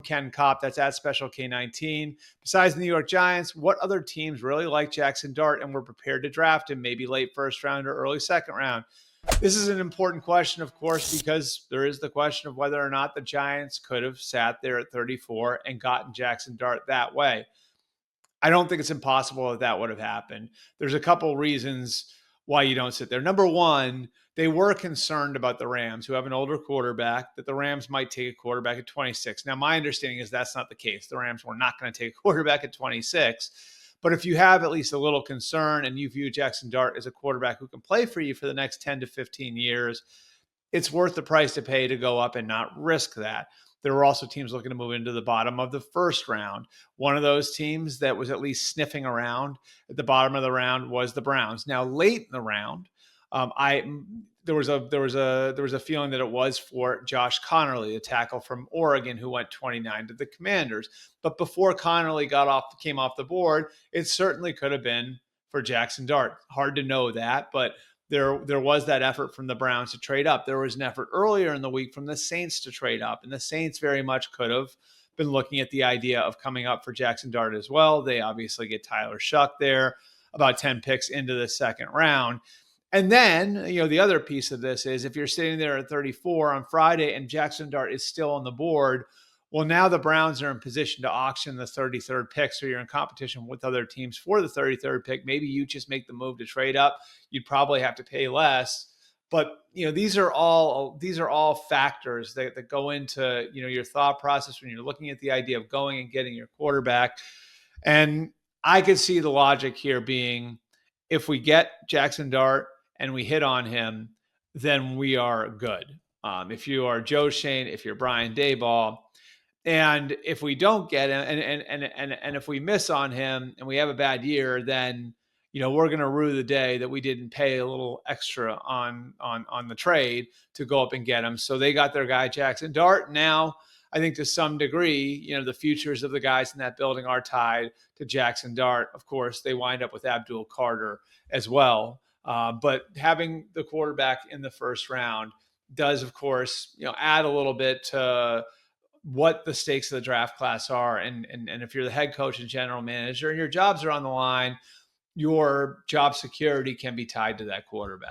Ken Kopp. That's at Special K19. Besides the New York Giants, what other teams really like Jaxson Dart and were prepared to draft him, maybe late first round or early second round? This is an important question, of course, because there is the question of whether or not the Giants could have sat there at 34 and gotten Jaxson Dart that way. I don't think it's impossible that that would have happened. There's a couple reasons why you don't sit there. Number one, they were concerned about the Rams, who have an older quarterback, that the Rams might take a quarterback at 26. Now, my understanding is that's not the case. The Rams were not going to take a quarterback at 26. But if you have at least a little concern and you view Jaxson Dart as a quarterback who can play for you for the next 10 to 15 years, it's worth the price to pay to go up and not risk that. There were also teams looking to move into the bottom of the first round. One of those teams that was at least sniffing around at the bottom of the round was the Browns. Now, late in the round, there was a feeling that it was for Josh Connerly, a tackle from Oregon who went 29 to the Commanders. But before Connerly came off the board, it certainly could have been for Jaxson Dart. Hard to know that, but there was that effort from the Browns to trade up. There was an effort earlier in the week from the Saints to trade up, and the Saints very much could have been looking at the idea of coming up for Jaxson Dart as well. They obviously get Tyler Shuck there, about 10 picks into the second round. And then, the other piece of this is if you're sitting there at 34 on Friday and Jaxson Dart is still on the board, well, now the Browns are in position to auction the 33rd pick, so you're in competition with other teams for the 33rd pick. Maybe you just make the move to trade up. You'd probably have to pay less. But, these are all factors that go into, your thought process when you're looking at the idea of going and getting your quarterback. And I could see the logic here being if we get Jaxson Dart and we hit on him, then we are good. If you are Joe Shane, if you're Brian Daboll, and if we don't get him and if we miss on him and we have a bad year, then, we're going to rue the day that we didn't pay a little extra on the trade to go up and get him. So they got their guy Jaxson Dart. Now, I think to some degree, the futures of the guys in that building are tied to Jaxson Dart. Of course, they wind up with Abdul Carter as well. But having the quarterback in the first round does, of course, add a little bit to what the stakes of the draft class are. And if you're the head coach and general manager and your jobs are on the line, your job security can be tied to that quarterback.